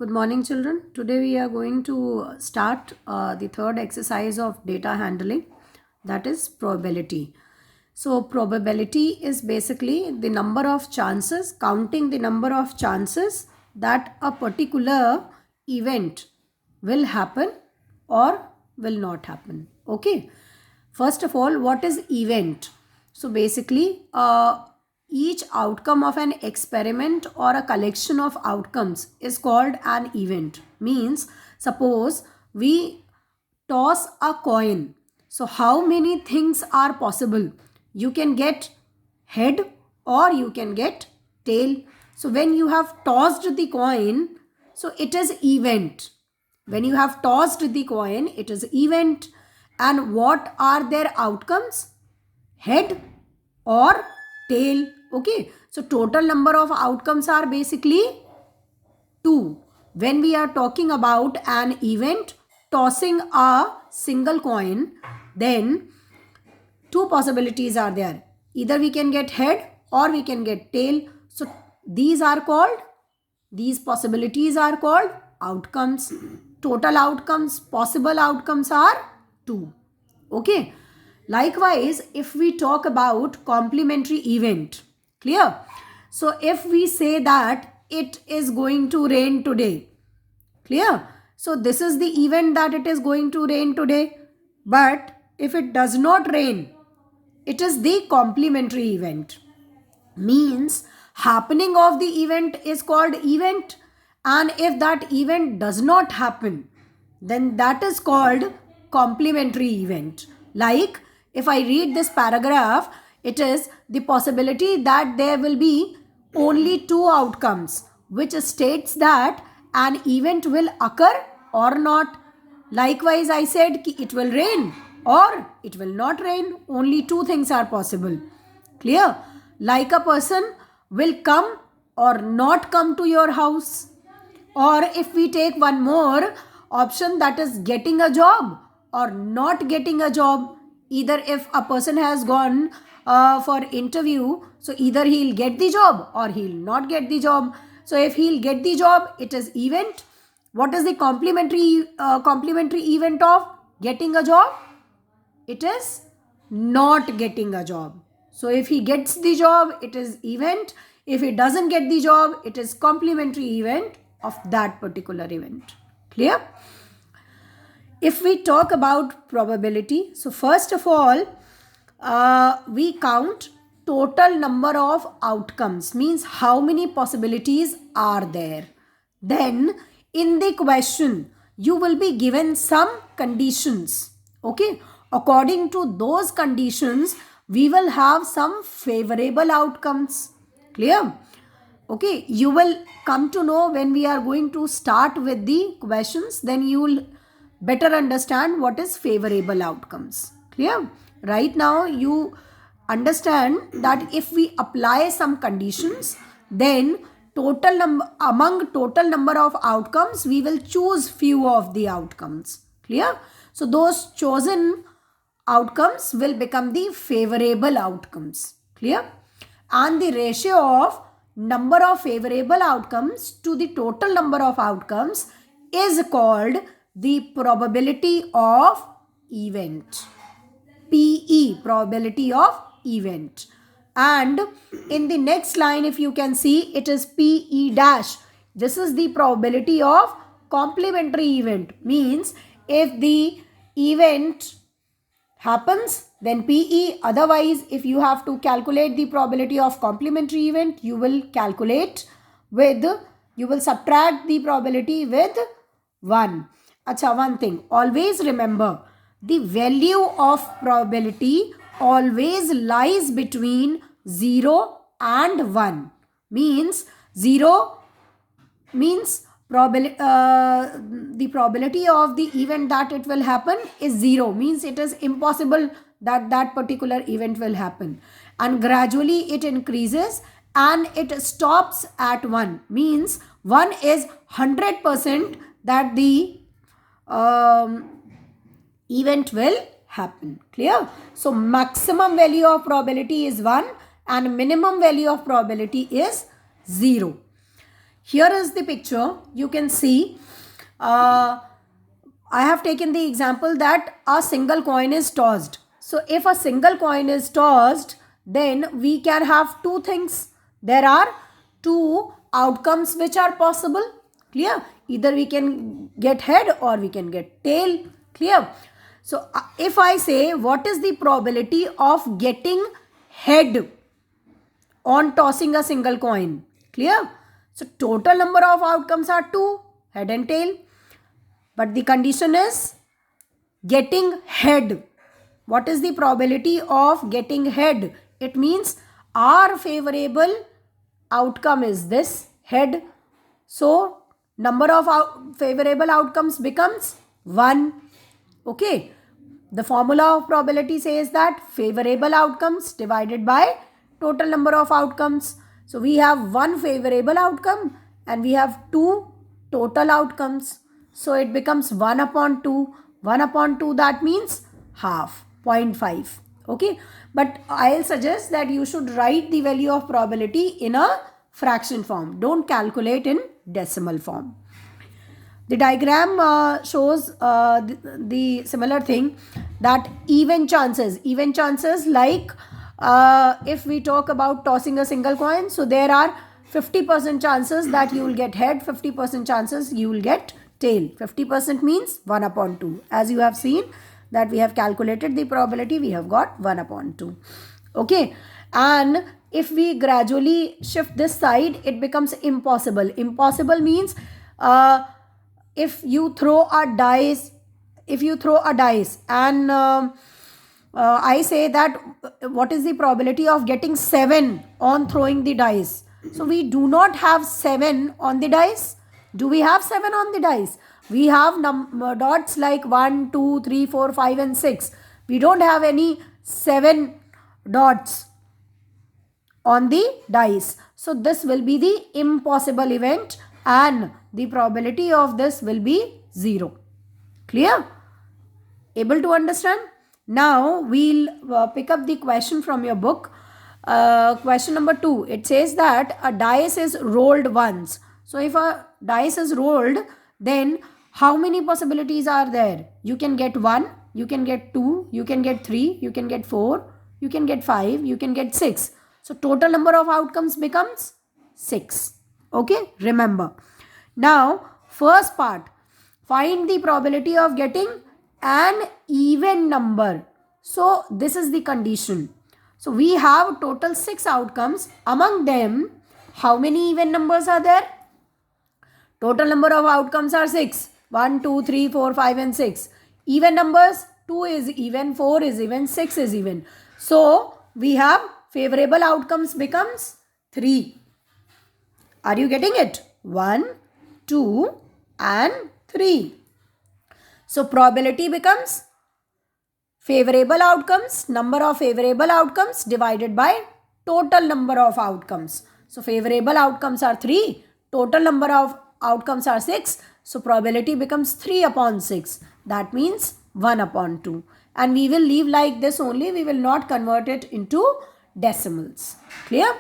Good morning, children. Today we are going to start the third exercise of data handling, that is probability. So, probability is basically the number of chances, counting the number of chances that a particular event will happen or will not happen. Okay. First of all, what is event? So, basically, each outcome of an experiment or a collection of outcomes is called an event. Means, suppose we toss a coin. So, how many things are possible? You can get head or you can get tail. So, when you have tossed the coin, so it is event. When you have tossed the coin, it is event. And what are their outcomes? Head or tail. Okay. So total number of outcomes are basically 2. When we are talking about an event tossing a single coin, then 2 possibilities are there. Either we can get head or we can get tail. So these possibilities are called outcomes. Total outcomes, possible outcomes are 2. Okay. Likewise, if we talk about complementary event, clear? So if we say that it is going to rain today, clear? So this is the event that it is going to rain today. But if it does not rain, it is the complementary event. Means happening of the event is called event, and if that event does not happen, then that is called complementary event. Like if I read this paragraph, it is the possibility that there will be only 2 outcomes, which states that an event will occur or not. Likewise, I said it will rain or it will not rain. Only 2 things are possible. Clear? Like a person will come or not come to your house. Or if we take one more option, that is getting a job or not getting a job. Either if a person has gone for interview, so either he'll get the job or he'll not get the job. So if he'll get the job, it is event. What is the complementary event of getting a job? It is not getting a job. So if he gets the job, it is event. If he doesn't get the job, it is complementary event of that particular event. Clear? If we talk about probability, so first of all, we count total number of outcomes, means how many possibilities are there. Then in the question, you will be given some conditions. Okay. According to those conditions, we will have some favorable outcomes. Clear? Okay. You will come to know when we are going to start with the questions, then you will better understand what is favorable outcomes. Clear? Right now, you understand that if we apply some conditions, then among total number of outcomes, we will choose few of the outcomes. Clear? So those chosen outcomes will become the favorable outcomes. Clear? And the ratio of number of favorable outcomes to the total number of outcomes is called the probability of event. PE, probability of event. And in the next line, if you can see, it is PE dash. This is the probability of complementary event. Means if the event happens, then PE. Otherwise, if you have to calculate the probability of complementary event, you will subtract the probability with 1. Acha, one thing, always remember, the value of probability always lies between 0 and 1. Means 0 means the probability of the event that it will happen is 0. Means it is impossible that that particular event will happen. And gradually it increases and it stops at 1. Means 1 is 100% that the event will happen. Clear? So maximum value of probability is 1 and minimum value of probability is 0. Here is the picture. You can see, I have taken the example that a single coin is tossed. So if a single coin is tossed, then we can have two things. There are two outcomes which are possible. Clear? Either we can get head or we can get tail. Clear? So if I say what is the probability of getting head on tossing a single coin? Clear? So total number of outcomes are 2, head and tail. But the condition is getting head. What is the probability of getting head? It means our favorable outcome is this, head. So number of favorable outcomes becomes 1. Okay. The formula of probability says that favorable outcomes divided by total number of outcomes. So we have one favorable outcome and we have two total outcomes. So it becomes 1 upon 2. 1 upon 2, that means half, 0.5. Okay. But I'll suggest that you should write the value of probability in a fraction form. Don't calculate in decimal form. The diagram shows the similar thing, that even chances like if we talk about tossing a single coin, so there are 50% chances that you will get head, 50% chances you will get tail. 50% means 1 upon 2. As you have seen that we have calculated the probability, we have got 1 upon 2. Okay. And if we gradually shift this side, it becomes impossible. Impossible means if you throw a dice and I say that what is the probability of getting 7 on throwing the dice? So we do not have 7 on the dice. Do we have 7 on the dice? We have dots like 1, 2, 3, 4, 5 and 6. We don't have any 7 dots on the dice. So this will be the impossible event and the probability of this will be 0. Clear? Able to understand? Now we'll pick up the question from your book. Question number 2. It says that a dice is rolled once. So if a dice is rolled, then how many possibilities are there? You can get 1, you can get 2, you can get 3, you can get 4, you can get 5, you can get 6. So total number of outcomes becomes 6. Okay, remember. Now, first part, find the probability of getting an even number. So this is the condition. So we have total 6 outcomes. Among them, how many even numbers are there? Total number of outcomes are 6. 1, 2, 3, 4, 5 and 6. Even numbers, 2 is even, 4 is even, 6 is even. So we have favorable outcomes becomes 3. Are you getting it? 1, 2 and 3. So probability becomes favorable outcomes, number of favorable outcomes divided by total number of outcomes. So favorable outcomes are 3, total number of outcomes are 6. So probability becomes 3 upon 6. That means 1 upon 2. And we will leave like this only. We will not convert it into decimals. Clear?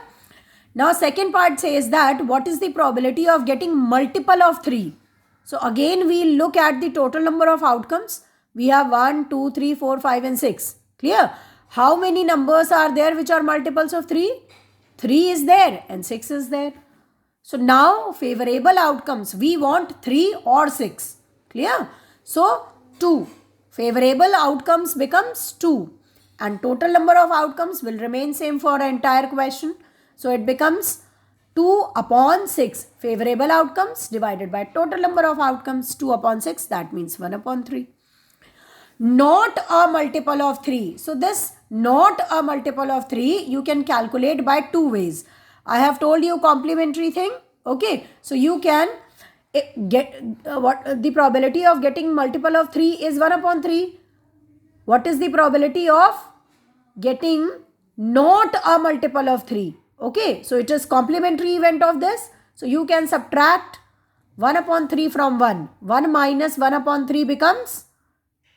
Now second part says that what is the probability of getting multiple of 3? So again we look at the total number of outcomes. We have 1, 2, 3, 4, 5 and 6. Clear? How many numbers are there which are multiples of 3? 3 is there and 6 is there. So now favorable outcomes, we want 3 or 6. Clear? So 2. Favorable outcomes becomes 2. And total number of outcomes will remain same for the entire question. So it becomes 2 upon 6. Favorable outcomes divided by total number of outcomes, 2 upon 6. That means 1 upon 3. Not a multiple of 3. So this not a multiple of 3 you can calculate by 2 ways. I have told you complementary thing. Okay. So you can get what the probability of getting multiple of 3 is 1 upon 3. What is the probability of getting not a multiple of 3? Okay. So it is complementary event of this. So you can subtract 1 upon 3 from 1. 1 minus 1 upon 3 becomes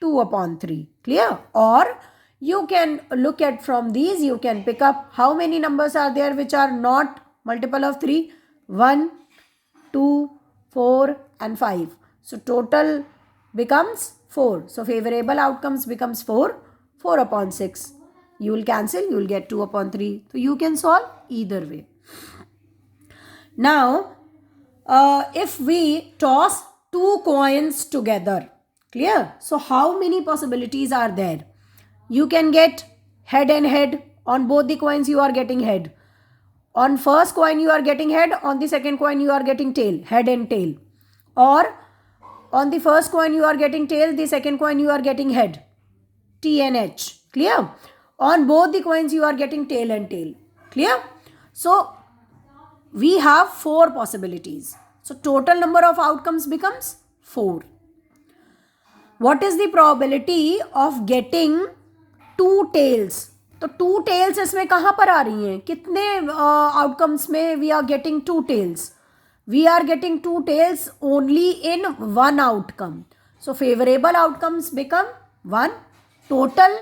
2 upon 3. Clear? Or you can look at from these, you can pick up how many numbers are there which are not multiple of 3. 1, 2, 4 and 5. So total becomes 4. So favorable outcomes becomes 4. 4 upon 6. You will cancel, you will get 2 upon 3. So you can solve either way. Now, if we toss two coins together, clear? So how many possibilities are there? You can get head and head. On both the coins you are getting head. On first coin you are getting head, on the second coin you are getting tail, head and tail. Or on the first coin you are getting tail, the second coin you are getting head, T and H, clear? On both the coins you are getting tail and tail, clear? So we have 4 possibilities. So total number of outcomes becomes 4. What is the probability of getting 2 tails? तो 2 tails इसमें कहाँ पर आ रही हैं? कितने outcomes में we are getting 2 tails? We are getting 2 tails only in one outcome. So favorable outcomes become 1. Total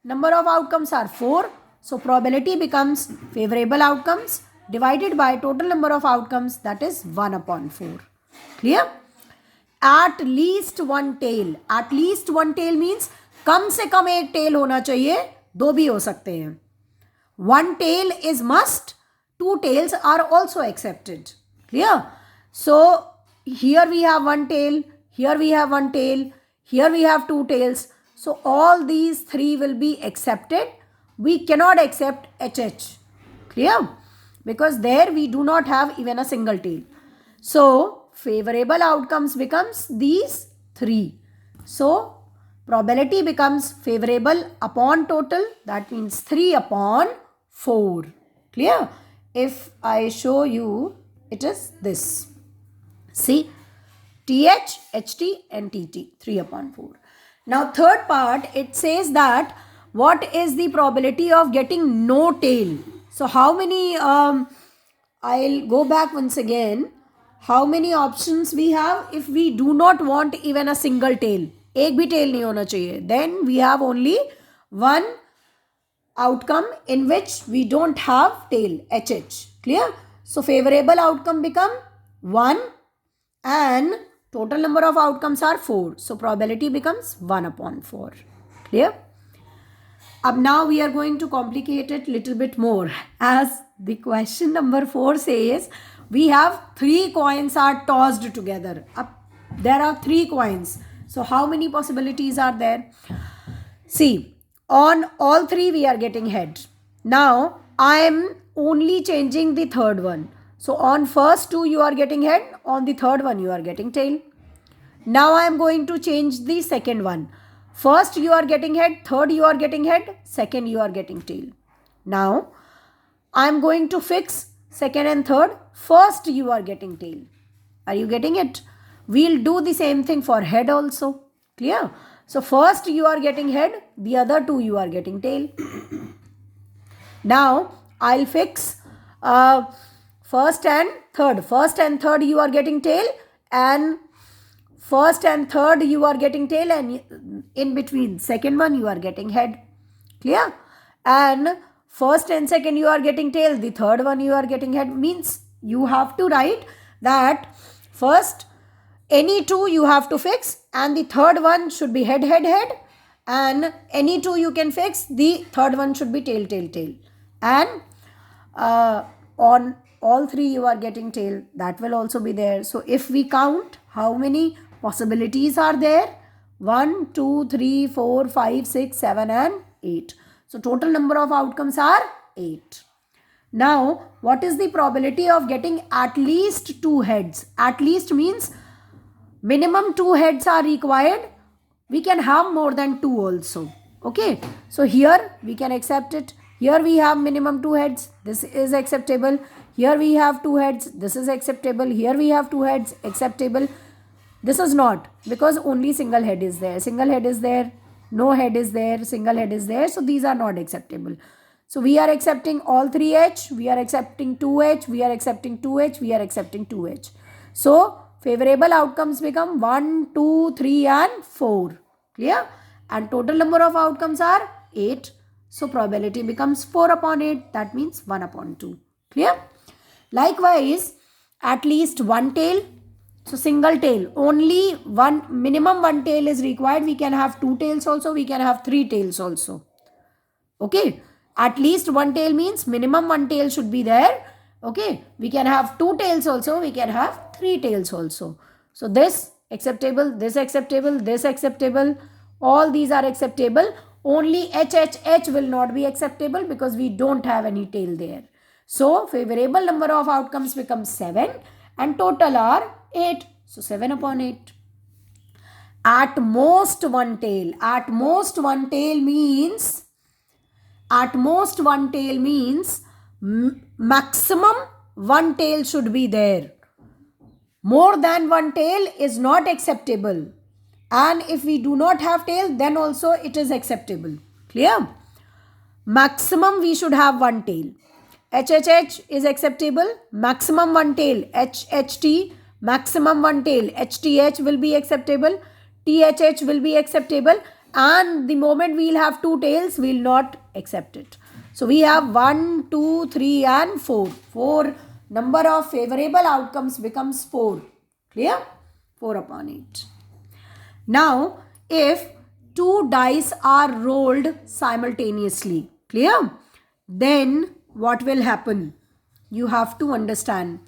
number of outcomes are 4. So probability becomes favorable outcomes divided by total number of outcomes, that is 1 upon 4. Clear? At least one tail. At least one tail means कम से कम एक tail होना चाहिए, 2 भी हो सकते हैं. One tail is must, 2 tails are also accepted. Clear? So here we have one tail, here we have one tail, here we have 2 tails. So all these 3 will be accepted. We cannot accept HH. Clear? Because there we do not have even a single tail. So favorable outcomes becomes these 3. So probability becomes favorable upon total, that means 3 upon 4. Clear? If I show you, it is this. See, TH, HT and TT, 3 upon 4. Now third part, it says that what is the probability of getting no tail? So how many, I'll go back once again. How many options we have if we do not want even a single tail? एक भी tail नहीं होना चाहिए. Then we have only one outcome in which we don't have tail, HH. Clear? So favorable outcome become 1 and total number of outcomes are 4. So probability becomes 1 upon 4. Clear? Now we are going to complicate it little bit more, as the question number 4 says we have 3 coins are tossed together. There are 3 coins. So how many possibilities are there? See, on all 3 we are getting head. Now I am only changing the third one. So on first 2 you are getting head, on the third one you are getting tail. Now I am going to change the second one. First you are getting head, third you are getting head, second you are getting tail. Now I am going to fix second and third, first you are getting tail. Are you getting it? We'll do the same thing for head also. Clear? So first you are getting head, the other 2 you are getting tail. Now I'll fix first and third. First and third you are getting tail, and first and third you are getting tail, and in between second one you are getting head. Clear? And first and second you are getting tail, the third one you are getting head. Means you have to write that first any 2 you have to fix, and the third one should be head, head, head, and any 2 you can fix, the third one should be tail, tail, tail. And on all 3 you are getting tail, that will also be there. So if we count how many possibilities are there, 1, 2, 3, 4, 5, 6, 7 and 8. So total number of outcomes are 8. Now what is the probability of getting at least 2 heads? At least means minimum 2 heads are required. We can have more than 2 also. Okay. So here we can accept it. Here we have minimum 2 heads. This is acceptable. Here we have 2 heads. This is acceptable. Here we have 2 heads. Acceptable. This is not, because only single head is there. Single head is there. No head is there. Single head is there. So these are not acceptable. So we are accepting all 3H. We are accepting 2H. We are accepting 2H. We are accepting 2H. So favorable outcomes become 1, 2, 3 and 4. Clear? And total number of outcomes are 8. So probability becomes 4 upon 8. That means 1 upon 2. Clear? Likewise, at least one tail. So single tail, only one, minimum one tail is required. We can have two tails also, we can have three tails also. Okay, at least one tail means minimum one tail should be there. Okay, we can have two tails also, we can have three tails also. So this acceptable, this acceptable, this acceptable, all these are acceptable. Only HHH will not be acceptable because we don't have any tail there. So favorable number of outcomes becomes 7 and total are 8. So 7 upon 8. At most one tail. At most one tail means maximum one tail should be there. More than one tail is not acceptable. And if we do not have tail, then also it is acceptable. Clear? Maximum we should have one tail. HHH is acceptable. Maximum one tail. HHT, maximum one tail. HTH will be acceptable. THH will be acceptable. And the moment we will have two tails, we will not accept it. So we have 1, 2, 3 and 4. 4 number of favorable outcomes becomes 4. Clear? 4 upon 8. Now, if two dice are rolled simultaneously, clear? Then what will happen? You have to understand.